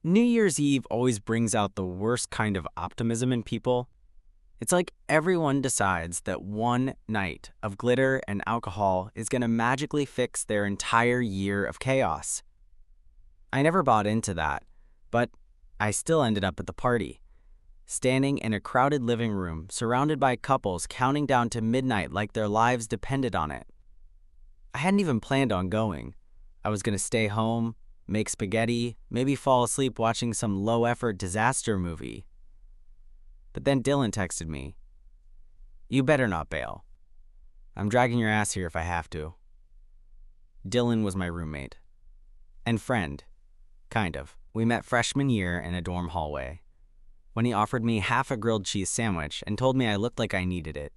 New Year's Eve always brings out the worst kind of optimism in people. It's like everyone decides that one night of glitter and alcohol is going to magically fix their entire year of chaos. I never bought into that, but I still ended up at the party, standing in a crowded living room surrounded by couples counting down to midnight like their lives depended on it. I hadn't even planned on going. I was going to stay home, make spaghetti, maybe fall asleep watching some low-effort disaster movie. But then Dylan texted me, "You better not bail. I'm dragging your ass here if I have to." Dylan was my roommate. And friend. Kind of. We met freshman year in a dorm hallway, when he offered me half a grilled cheese sandwich and told me I looked like I needed it.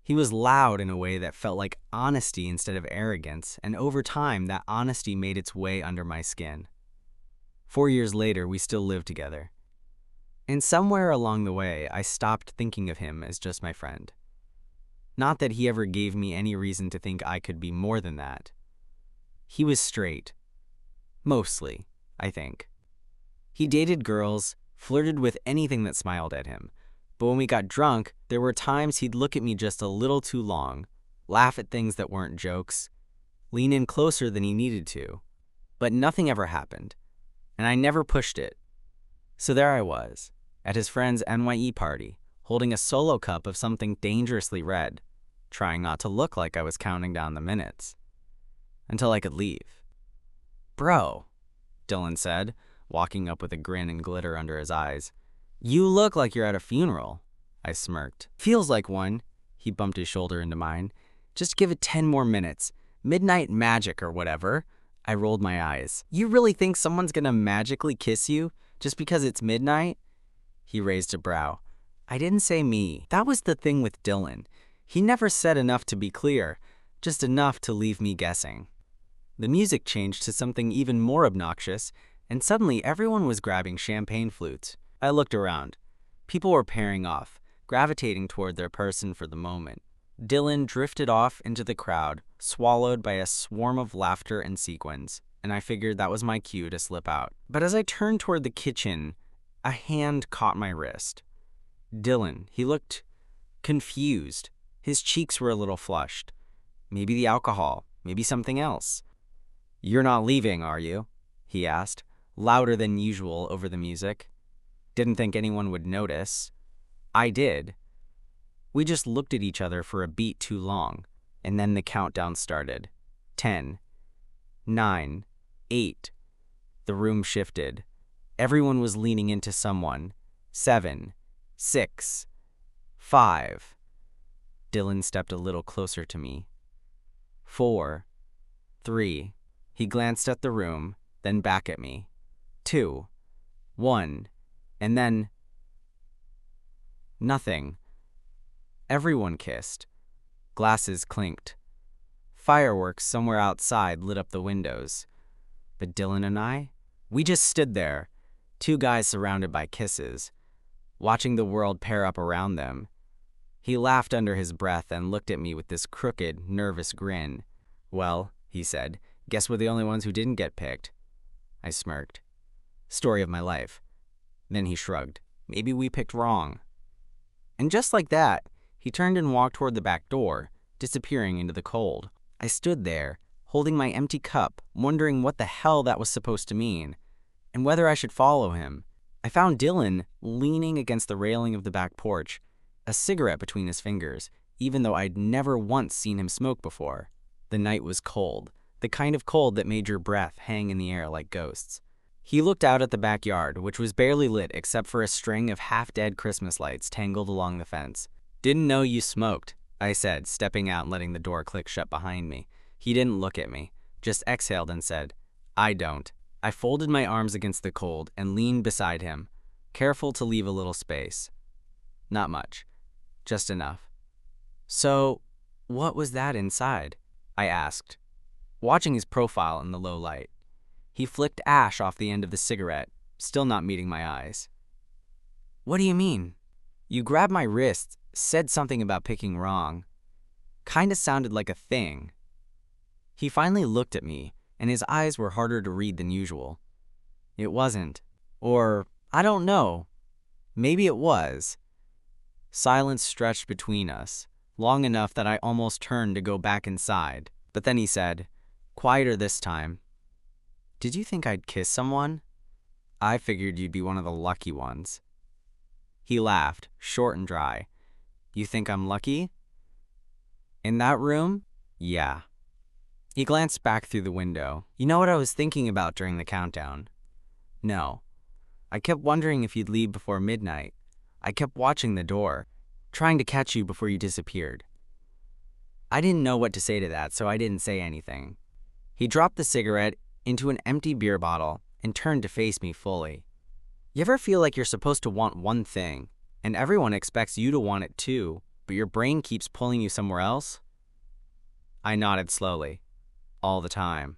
He was loud in a way that felt like honesty instead of arrogance, and over time, that honesty made its way under my skin. 4 years later, we still live together. And somewhere along the way, I stopped thinking of him as just my friend. Not that he ever gave me any reason to think I could be more than that. He was straight. Mostly, I think. He dated girls, flirted with anything that smiled at him. But when we got drunk, there were times he'd look at me just a little too long, laugh at things that weren't jokes, lean in closer than he needed to. But nothing ever happened, and I never pushed it. So there I was, at his friend's NYE party, holding a solo cup of something dangerously red, trying not to look like I was counting down the minutes, until I could leave. "Bro," Dylan said, walking up with a grin and glitter under his eyes. "You look like you're at a funeral." I smirked. "Feels like one." He bumped his shoulder into mine. "Just give it 10 more minutes. Midnight magic or whatever." I rolled my eyes. "You really think someone's gonna magically kiss you just because it's midnight?" He raised a brow. "I didn't say me." That was the thing with Dylan. He never said enough to be clear, just enough to leave me guessing. The music changed to something even more obnoxious, and suddenly everyone was grabbing champagne flutes. I looked around. People were pairing off, gravitating toward their person for the moment. Dylan drifted off into the crowd, swallowed by a swarm of laughter and sequins, and I figured that was my cue to slip out. But as I turned toward the kitchen, a hand caught my wrist. Dylan, he looked confused. His cheeks were a little flushed. Maybe the alcohol, maybe something else. "You're not leaving, are you?" he asked, louder than usual over the music. Didn't think anyone would notice. I did. We just looked at each other for a beat too long, and then the countdown started. 10, 9, 8. The room shifted. Everyone was leaning into someone. 7, 6, 5. Dylan stepped a little closer to me. 4, 3. He glanced at the room, then back at me. 2, 1. And then nothing. Everyone kissed. Glasses clinked. Fireworks somewhere outside lit up the windows. But Dylan and I, we just stood there, two guys surrounded by kisses, watching the world pair up around them. He laughed under his breath and looked at me with this crooked, nervous grin. "Well," he said, "guess we're the only ones who didn't get picked." I smirked. Story of my life. Then he shrugged. "Maybe we picked wrong." And just like that, he turned and walked toward the back door, disappearing into the cold. I stood there, holding my empty cup, wondering what the hell that was supposed to mean, and whether I should follow him. I found Dylan leaning against the railing of the back porch, a cigarette between his fingers, even though I'd never once seen him smoke before. The night was cold, the kind of cold that made your breath hang in the air like ghosts. He looked out at the backyard, which was barely lit except for a string of half-dead Christmas lights tangled along the fence. "Didn't know you smoked," I said, stepping out and letting the door click shut behind me. He didn't look at me, just exhaled and said, "I don't." I folded my arms against the cold and leaned beside him, careful to leave a little space. Not much, just enough. "So, what was that inside?" I asked, watching his profile in the low light. He flicked ash off the end of the cigarette, still not meeting my eyes. "What do you mean?" "You grabbed my wrist, said something about picking wrong. Kinda sounded like a thing." He finally looked at me, and his eyes were harder to read than usual. "It wasn't," Or, I don't know, maybe it was. Silence stretched between us, long enough that I almost turned to go back inside. But then he said, quieter this time, "Did you think I'd kiss someone? I figured you'd be one of the lucky ones." He laughed, short and dry. "You think I'm lucky?" "In that room? Yeah." He glanced back through the window. "You know what I was thinking about during the countdown?" "No." "I kept wondering if you'd leave before midnight. I kept watching the door, trying to catch you before you disappeared." I didn't know what to say to that, so I didn't say anything. He dropped the cigarette into an empty beer bottle and turned to face me fully. "You ever feel like you're supposed to want one thing, and everyone expects you to want it too, but your brain keeps pulling you somewhere else?" I nodded slowly. "All the time."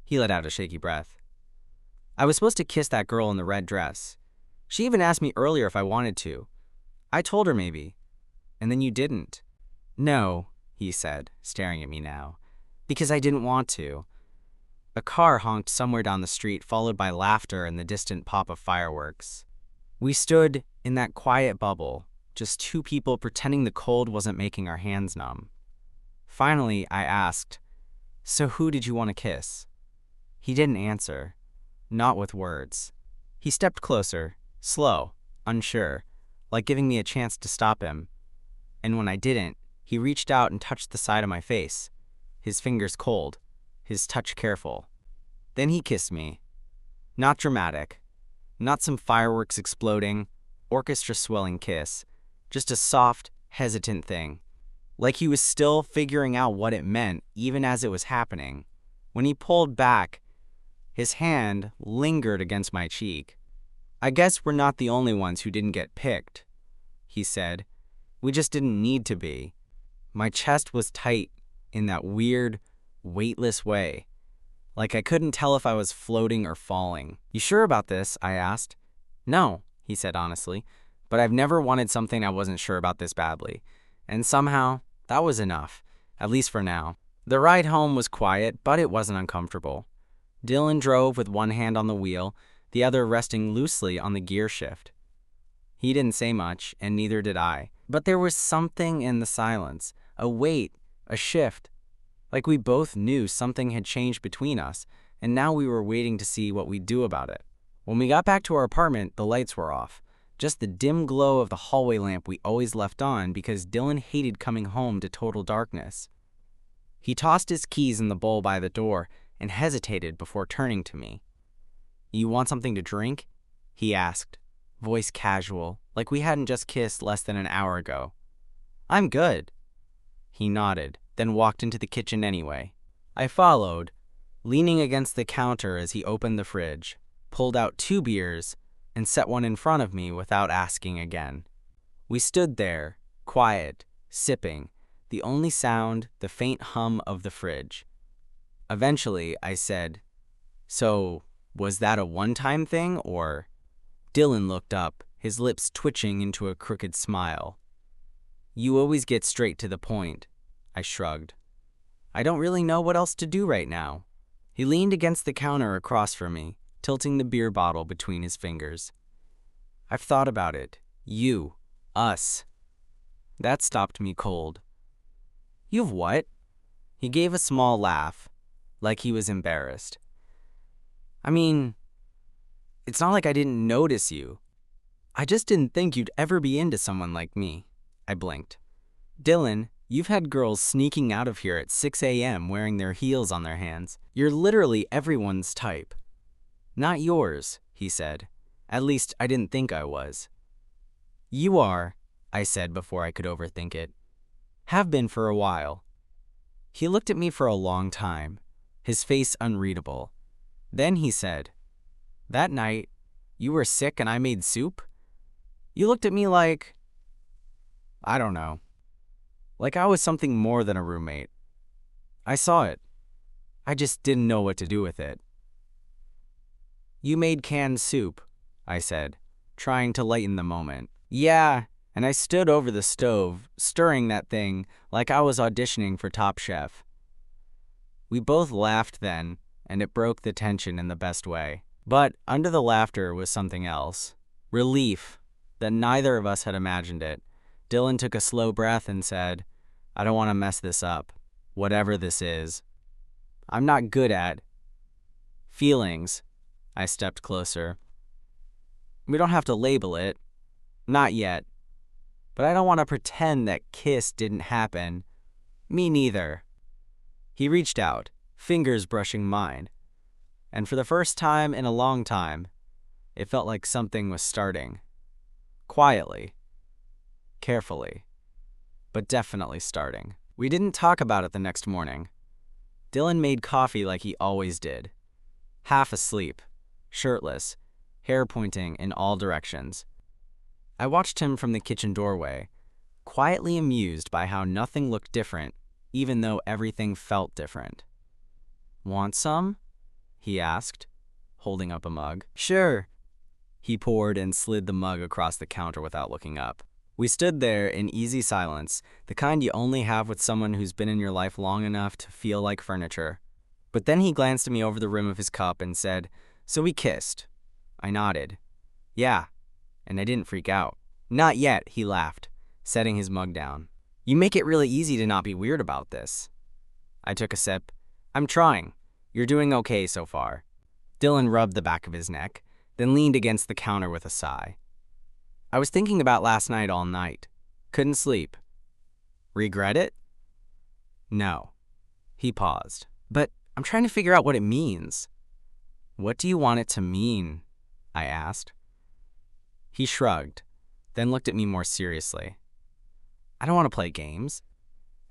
He let out a shaky breath. "I was supposed to kiss that girl in the red dress. She even asked me earlier if I wanted to. I told her maybe. And then you didn't." "No," he said, staring at me now, "because I didn't want to." A car honked somewhere down the street, followed by laughter and the distant pop of fireworks. We stood in that quiet bubble, just two people pretending the cold wasn't making our hands numb. Finally, I asked, "So who did you want to kiss?" He didn't answer, not with words. He stepped closer, slow, unsure, like giving me a chance to stop him. And when I didn't, he reached out and touched the side of my face, his fingers cold, his touch careful. Then he kissed me. Not dramatic, not some fireworks exploding, orchestra swelling kiss, just a soft, hesitant thing. Like he was still figuring out what it meant even as it was happening. When he pulled back, his hand lingered against my cheek. "I guess we're not the only ones who didn't get picked," he said. "We just didn't need to be." My chest was tight in that weird, weightless way, like I couldn't tell if I was floating or falling. "You sure about this?" I asked. "No," he said honestly, "but I've never wanted something I wasn't sure about this badly. And somehow, that was enough, at least for now." The ride home was quiet, but it wasn't uncomfortable. Dylan drove with one hand on the wheel, the other resting loosely on the gear shift. He didn't say much, and neither did I. But there was something in the silence, a weight, a shift. Like we both knew something had changed between us, and now we were waiting to see what we'd do about it. When we got back to our apartment, the lights were off. Just the dim glow of the hallway lamp we always left on because Dylan hated coming home to total darkness. He tossed his keys in the bowl by the door and hesitated before turning to me. "You want something to drink?" he asked, voice casual, like we hadn't just kissed less than an hour ago. "I'm good." He nodded, then walked into the kitchen anyway. I followed, leaning against the counter as he opened the fridge, pulled out 2 beers, and set one in front of me without asking again. We stood there, quiet, sipping, the only sound the faint hum of the fridge. Eventually, I said, "So, was that a one-time thing, or?" Dylan looked up, his lips twitching into a crooked smile. "You always get straight to the point," I shrugged. "I don't really know what else to do right now." He leaned against the counter across from me, tilting the beer bottle between his fingers. "I've thought about it. You. Us." That stopped me cold. "You've what?" He gave a small laugh, like he was embarrassed. "I mean, it's not like I didn't notice you. I just didn't think you'd ever be into someone like me." I blinked. "Dylan, you've had girls sneaking out of here at 6 a.m. wearing their heels on their hands. You're literally everyone's type." "Not yours," he said. "At least I didn't think I was." "You are," I said before I could overthink it. "Have been for a while." He looked at me for a long time, his face unreadable. Then he said, "That night, you were sick and I made soup? You looked at me like, I don't know, like I was something more than a roommate. I saw it. I just didn't know what to do with it." "You made canned soup," I said, trying to lighten the moment. "Yeah, and I stood over the stove, stirring that thing like I was auditioning for Top Chef." We both laughed then, and it broke the tension in the best way. But under the laughter was something else. Relief that neither of us had imagined it. Dylan took a slow breath and said, "I don't want to mess this up, whatever this is. I'm not good at feelings." I stepped closer. "We don't have to label it. Not yet. But I don't want to pretend that kiss didn't happen. Me neither." He reached out, fingers brushing mine. And for the first time in a long time, it felt like something was starting. Quietly. Carefully. But definitely starting. We didn't talk about it the next morning. Dylan made coffee like he always did. Half asleep, shirtless, hair pointing in all directions. I watched him from the kitchen doorway, quietly amused by how nothing looked different, even though everything felt different. "Want some?" he asked, holding up a mug. "Sure." He poured and slid the mug across the counter without looking up. We stood there in easy silence, the kind you only have with someone who's been in your life long enough to feel like furniture. But then he glanced at me over the rim of his cup and said, "So we kissed." I nodded. "Yeah," and I didn't freak out. "Not yet," he laughed, setting his mug down. "You make it really easy to not be weird about this." I took a sip. "I'm trying. You're doing okay so far." Dylan rubbed the back of his neck, then leaned against the counter with a sigh. "I was thinking about last night all night. Couldn't sleep." "Regret it?" "No." He paused. "But I'm trying to figure out what it means." "What do you want it to mean?" I asked. He shrugged, then looked at me more seriously. "I don't want to play games.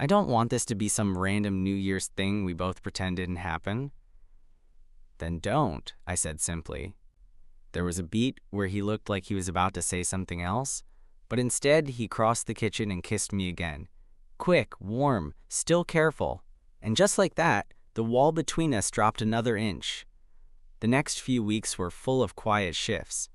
I don't want this to be some random New Year's thing we both pretend didn't happen." "Then don't," I said simply. There was a beat where he looked like he was about to say something else, but instead he crossed the kitchen and kissed me again. Quick, warm, still careful. And just like that, the wall between us dropped another inch. The next few weeks were full of quiet shifts.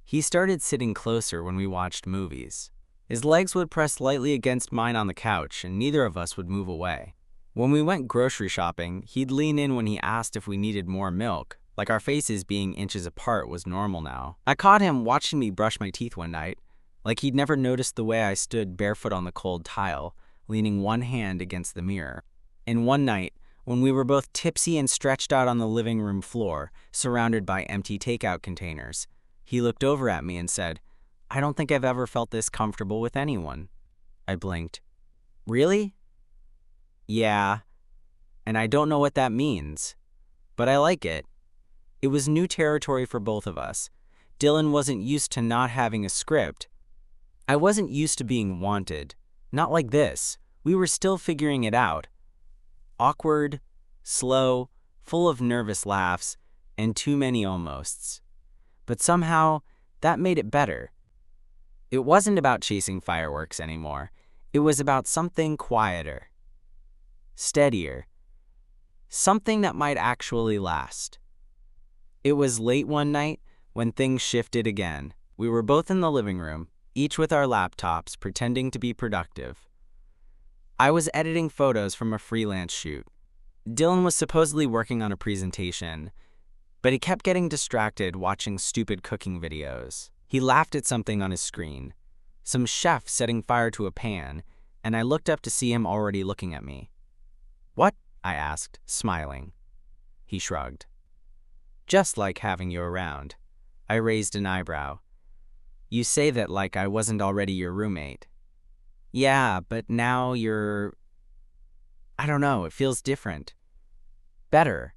He started sitting closer when we watched movies. His legs would press lightly against mine on the couch, and neither of us would move away. When we went grocery shopping, he'd lean in when he asked if we needed more milk, like our faces being inches apart was normal now. I caught him watching me brush my teeth one night, like he'd never noticed the way I stood barefoot on the cold tile, leaning one hand against the mirror. And one night, when we were both tipsy and stretched out on the living room floor, surrounded by empty takeout containers, he looked over at me and said, "I don't think I've ever felt this comfortable with anyone." I blinked. "Really?" "Yeah. And I don't know what that means. But I like it." It was new territory for both of us. Dylan wasn't used to not having a script. I wasn't used to being wanted. Not like this. We were still figuring it out. Awkward, slow, full of nervous laughs, and too many almosts. But somehow, that made it better. It wasn't about chasing fireworks anymore. It was about something quieter, steadier, something that might actually last. It was late one night when things shifted again. We were both in the living room, each with our laptops, pretending to be productive. I was editing photos from a freelance shoot. Dylan was supposedly working on a presentation, but he kept getting distracted watching stupid cooking videos. He laughed at something on his screen, some chef setting fire to a pan, and I looked up to see him already looking at me. "What?" I asked, smiling. He shrugged. "Just like having you around." I raised an eyebrow. "You say that like I wasn't already your roommate." "Yeah, but now you're... I don't know, it feels different. Better."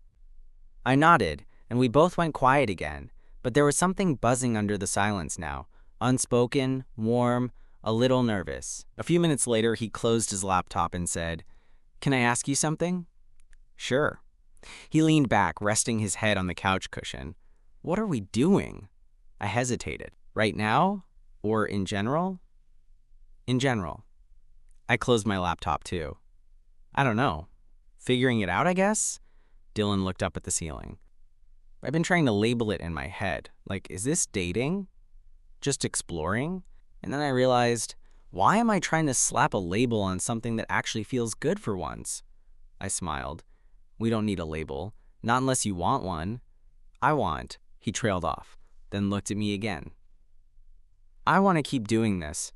I nodded, and we both went quiet again, but there was something buzzing under the silence now, unspoken, warm, a little nervous. A few minutes later, he closed his laptop and said, "Can I ask you something?" "Sure." He leaned back, resting his head on the couch cushion. "What are we doing?" I hesitated. "Right now? Or in general?" "In general." I closed my laptop too. "I don't know. Figuring it out, I guess?" Dylan looked up at the ceiling. "I've been trying to label it in my head. Like, is this dating? Just exploring?" And then I realized, why am I trying to slap a label on something that actually feels good for once? I smiled. "We don't need a label. Not unless you want one." "I want." He trailed off, then looked at me again. I want to keep doing this.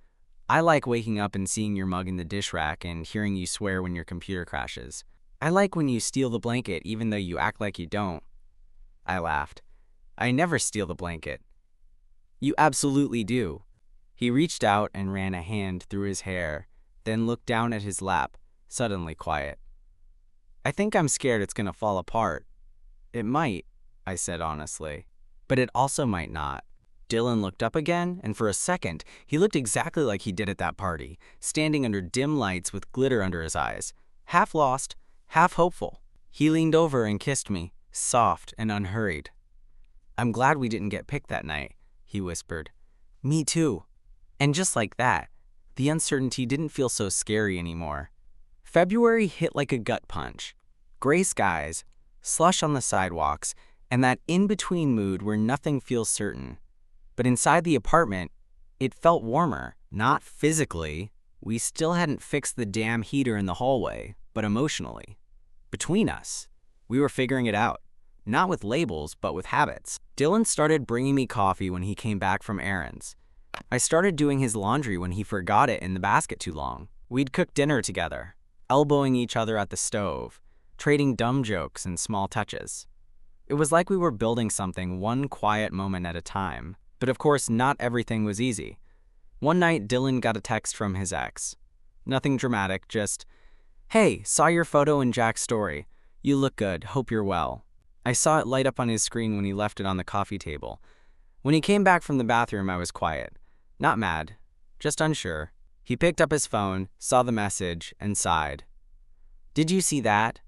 I like waking up and seeing your mug in the dish rack and hearing you swear when your computer crashes. I like when you steal the blanket even though you act like you don't. I laughed. I never steal the blanket. You absolutely do. He reached out and ran a hand through his hair, then looked down at his lap, suddenly quiet. I think I'm scared it's gonna fall apart. It might, I said honestly, but it also might not. Dylan looked up again, and for a second, he looked exactly like he did at that party, standing under dim lights with glitter under his eyes, half lost, half hopeful. He leaned over and kissed me, soft and unhurried. I'm glad we didn't get picked that night, he whispered. Me too. And just like that, the uncertainty didn't feel so scary anymore. February hit like a gut punch. Gray skies, slush on the sidewalks, and that in-between mood where nothing feels certain. But inside the apartment, it felt warmer. Not physically. We still hadn't fixed the damn heater in the hallway, but emotionally. Between us, we were figuring it out. Not with labels, but with habits. Dylan started bringing me coffee when he came back from errands. I started doing his laundry when he forgot it in the basket too long. We'd cook dinner together, elbowing each other at the stove, trading dumb jokes and small touches. It was like we were building something one quiet moment at a time. But of course, not everything was easy. One night, Dylan got a text from his ex. Nothing dramatic, just, "Hey, saw your photo in Jack's story. You look good, hope you're well." I saw it light up on his screen when he left it on the coffee table. When he came back from the bathroom, I was quiet. Not mad, just unsure. He picked up his phone, saw the message, and sighed. "Did you see that?"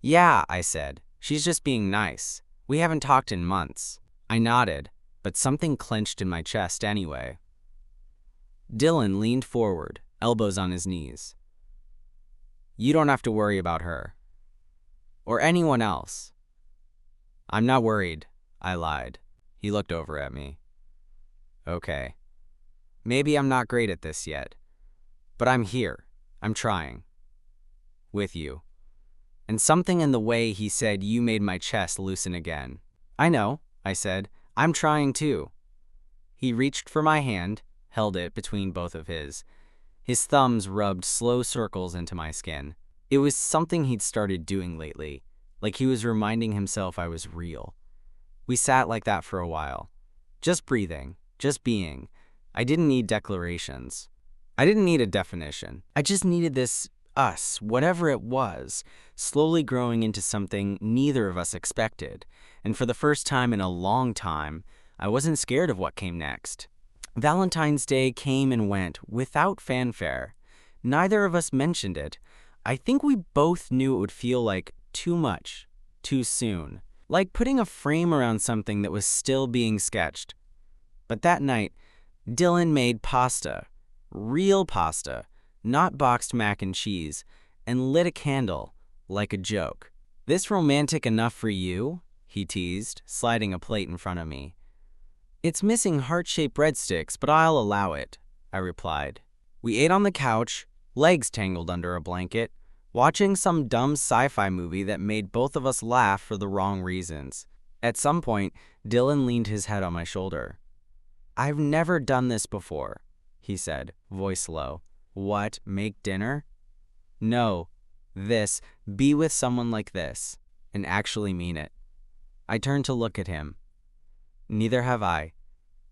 "Yeah," I said. "She's just being nice. We haven't talked in months." I nodded, but something clenched in my chest anyway. Dylan leaned forward, elbows on his knees. "You don't have to worry about her. Or anyone else." "I'm not worried," I lied. He looked over at me. "Okay. Maybe I'm not great at this yet. But I'm here. I'm trying. With you." And something in the way he said "you" made my chest loosen again. "I know," I said. "I'm trying too." He reached for my hand, held it between both of his. His thumbs rubbed slow circles into my skin. It was something he'd started doing lately, like he was reminding himself I was real. We sat like that for a while. Just breathing, just being. I didn't need declarations. I didn't need a definition. I just needed this us, whatever it was, slowly growing into something neither of us expected. And for the first time in a long time, I wasn't scared of what came next. Valentine's Day came and went without fanfare. Neither of us mentioned it. I think we both knew it would feel like too much, too soon. Like putting a frame around something that was still being sketched. But that night, Dylan made pasta. Real pasta. Not boxed mac and cheese, and lit a candle, like a joke. "This romantic enough for you?" he teased, sliding a plate in front of me. "It's missing heart-shaped breadsticks, but I'll allow it," I replied. We ate on the couch, legs tangled under a blanket, watching some dumb sci-fi movie that made both of us laugh for the wrong reasons. At some point, Dylan leaned his head on my shoulder. "I've never done this before," he said, voice low. "What, make dinner?" "No, this, be with someone like this, and actually mean it." I turned to look at him. "Neither have I."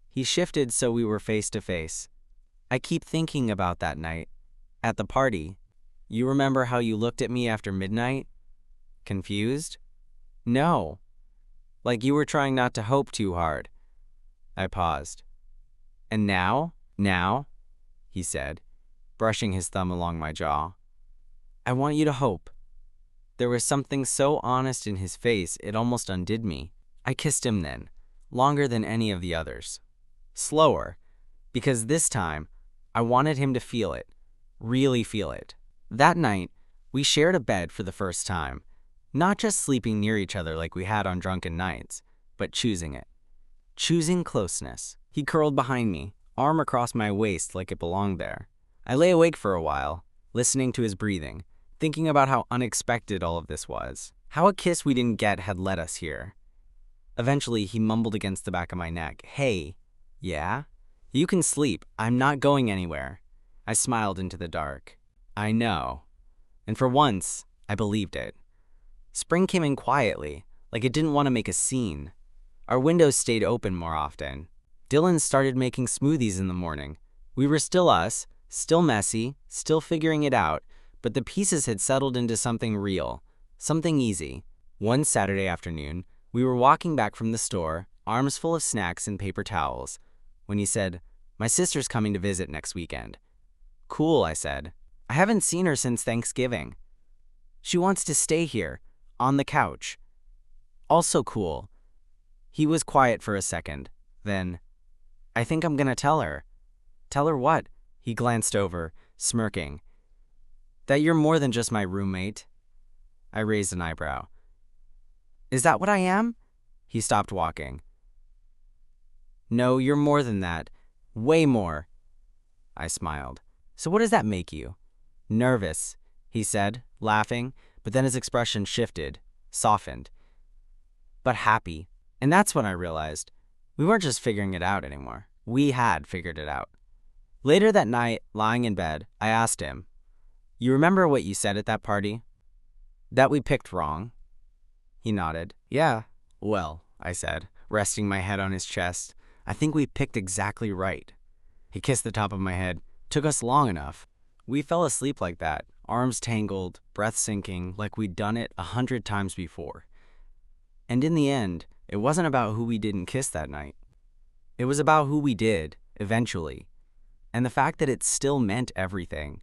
He shifted so we were face to face. "I keep thinking about that night. At the party. You remember how you looked at me after midnight? Confused?" "No. Like you were trying not to hope too hard." I paused. "And now?" "Now," he said, brushing his thumb along my jaw. "I want you to hope." There was something so honest in his face it almost undid me. I kissed him then, longer than any of the others. Slower, because this time, I wanted him to feel it, really feel it. That night, we shared a bed for the first time, not just sleeping near each other like we had on drunken nights, but choosing it. Choosing closeness. He curled behind me, arm across my waist like it belonged there. I lay awake for a while, listening to his breathing, thinking about how unexpected all of this was, how a kiss we didn't get had led us here. Eventually, he mumbled against the back of my neck, "Hey, yeah? You can sleep. I'm not going anywhere." I smiled into the dark. I know. And for once, I believed it. Spring came in quietly, like it didn't want to make a scene. Our windows stayed open more often. Dylan started making smoothies in the morning. We were still us, still messy, still figuring it out, but the pieces had settled into something real, something easy. One Saturday afternoon, we were walking back from the store, arms full of snacks and paper towels, when he said, "My sister's coming to visit next weekend." "Cool," I said. "I haven't seen her since Thanksgiving." "She wants to stay here, on the couch." "Also cool." He was quiet for a second. Then, "I think I'm gonna tell her." "Tell her what?" He glanced over, smirking. "That you're more than just my roommate." I raised an eyebrow. "Is that what I am?" He stopped walking. "No, you're more than that. Way more." I smiled. "So what does that make you?" "Nervous," he said, laughing, but then his expression shifted, softened. "But happy." And that's when I realized we weren't just figuring it out anymore. We had figured it out. Later that night, lying in bed, I asked him, "You remember what you said at that party? That we picked wrong?" He nodded. "Yeah." "Well," I said, resting my head on his chest, "I think we picked exactly right." He kissed the top of my head. "Took us long enough." We fell asleep like that, arms tangled, breath sinking, like we'd done it 100 times before. And in the end, it wasn't about who we didn't kiss that night. It was about who we did, eventually. And the fact that it still meant everything.